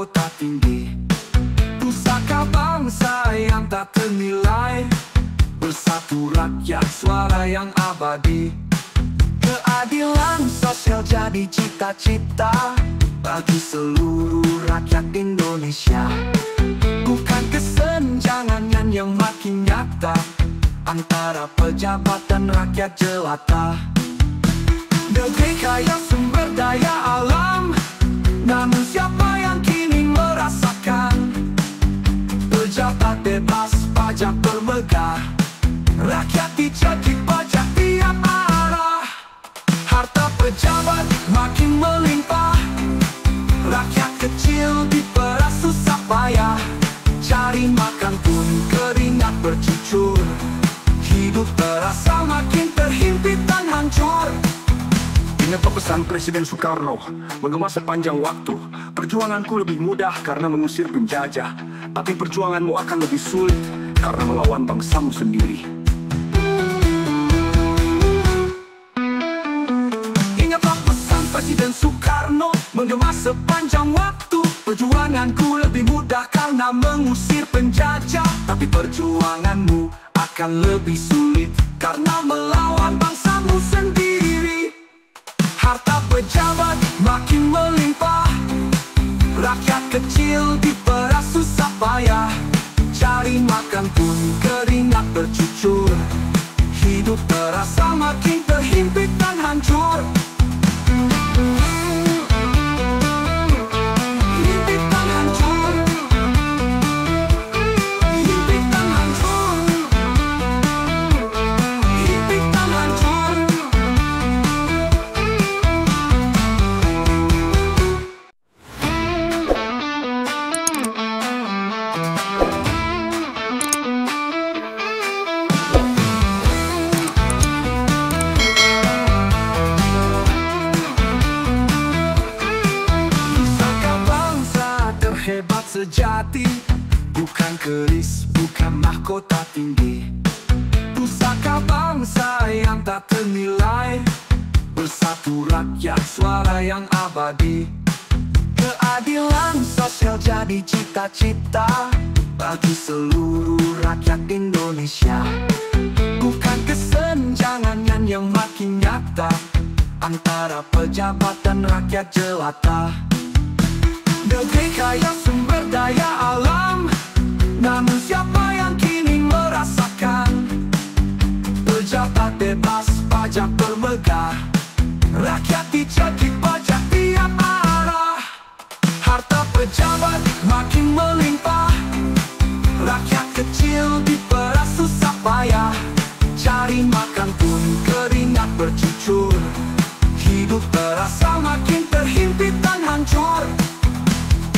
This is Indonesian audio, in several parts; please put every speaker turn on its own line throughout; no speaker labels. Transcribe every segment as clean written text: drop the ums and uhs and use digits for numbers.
mahkota tinggi, pusaka bangsa yang tak ternilai. Bersatu rakyat, suara yang abadi. Keadilan sosial jadi cita-cita bagi seluruh rakyat Indonesia. Bukan kesenjangan yang makin nyata antara pejabat dan rakyat jelata. Negeri kaya sumber daya alam, namun siapa yang kini merasakan? Pejabat bebas, pajak bermegah, rakyat dicekik pajak tiap arah. Harta pejabat makin melimpah, rakyat kecil diperas susah payah. Cari makan pun keringat bercucur, hidup terasa makin terhimpit dan hancur. Ingat pesan Presiden Soekarno, menggema sepanjang waktu. Perjuanganku lebih mudah karena mengusir penjajah, tapi perjuanganmu akan lebih sulit karena melawan bangsamu sendiri. Ingatlah pesan Presiden Soekarno, menggema sepanjang waktu. Perjuanganku lebih mudah karena mengusir penjajah, tapi perjuanganmu akan lebih sulit karena melawan bangsamu sendiri. Harta pejabat makin melimpah, rakyat kecil diperas susah payah. Cari makan pun keringat bercucur, hidup terasa makin terhimpit dan hancur. Hebat sejati, bukan keris, bukan mahkota tinggi. Pusaka bangsa yang tak ternilai. Bersatu rakyat, suara yang abadi. Keadilan sosial jadi cita-cita bagi seluruh rakyat Indonesia. Bukan kesenjangan yang makin nyata antara pejabat dan rakyat jelata. Negeri kaya sumber daya alam, namun siapa yang kini merasakan? Pejabat bebas, pajak bermegah, rakyat dicekik pajak tiap arah. Harta pejabat makin melimpah, rakyat kecil diperas susah payah. Cari makan pun keringat bercucur, hidup terasa makin terhimpit dan hancur.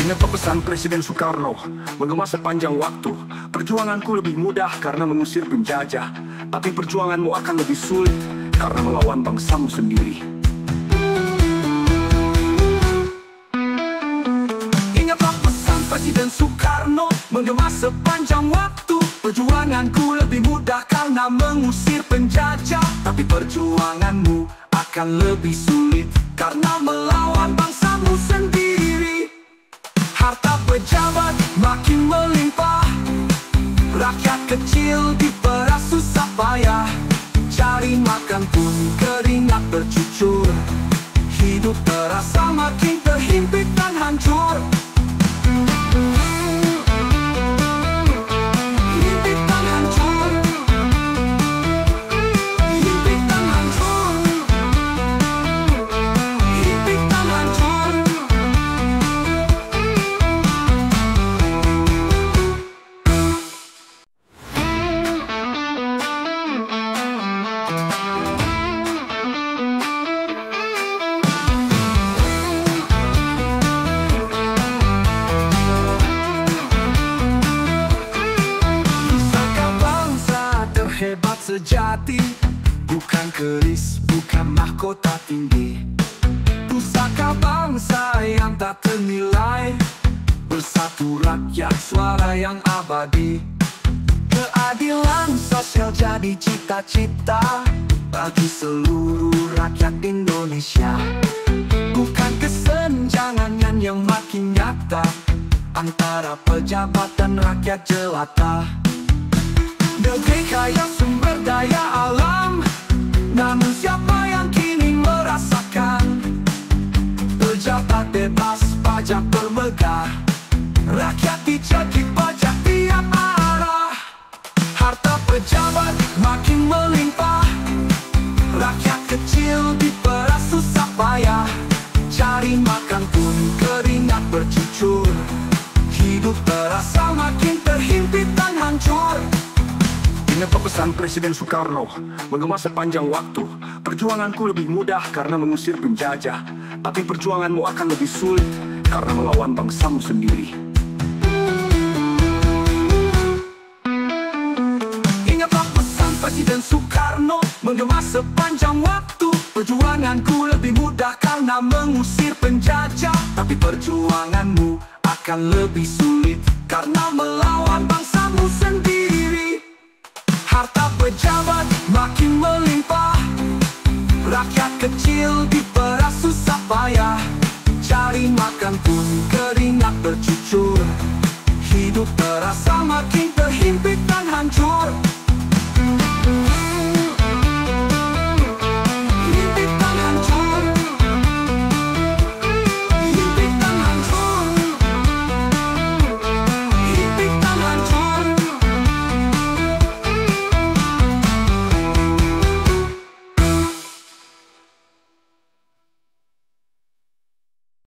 Ingat pesan Presiden Soekarno, menggema sepanjang waktu. Perjuanganku lebih mudah karena mengusir penjajah, tapi perjuanganmu akan lebih sulit karena melawan bangsamu sendiri. Ingatlah pesan Presiden Soekarno, menggema sepanjang waktu. Perjuanganku lebih mudah karena mengusir penjajah, tapi perjuanganmu akan lebih sulit karena melawan bangsamu sendiri. Harta pejabat makin melimpah, rakyat kecil diperas susah payah. Cari makan pun keringat bercucur, hidup terasa makin terhimpit dan hancur. Hebat sejati, bukan keris, bukan mahkota tinggi. Pusaka bangsa yang tak ternilai. Bersatu rakyat, suara yang abadi. Keadilan sosial jadi cita-cita bagi seluruh rakyat Indonesia. Bukan kesenjangan yang makin nyata antara pejabat dan rakyat jelata. Negeri kaya sumber daya alam, namun siapa yang kini merasakan? Pejabat bebas, pajak bermegah, rakyat dicekik pajak tiap arah. Harta pejabat makin melimpah, rakyat kecil diperas susah payah. Cari makan pun keringat bercucur, hidup terasa makin terhimpit dan hancur. Ingat pesan Presiden Soekarno, menggema sepanjang waktu. Perjuanganku lebih mudah karena mengusir penjajah, tapi perjuanganmu akan lebih sulit karena melawan bangsamu sendiri. Ingatlah pesan Presiden Soekarno, menggema sepanjang waktu. Perjuanganku lebih mudah karena mengusir penjajah, tapi perjuanganmu akan lebih sulit karena melawan bangsamu sendiri. Harta pejabat makin melimpah, rakyat kecil diperas susah payah. Cari makan pun keringat bercucur, hidup terasa makin terhimpit dan hancur.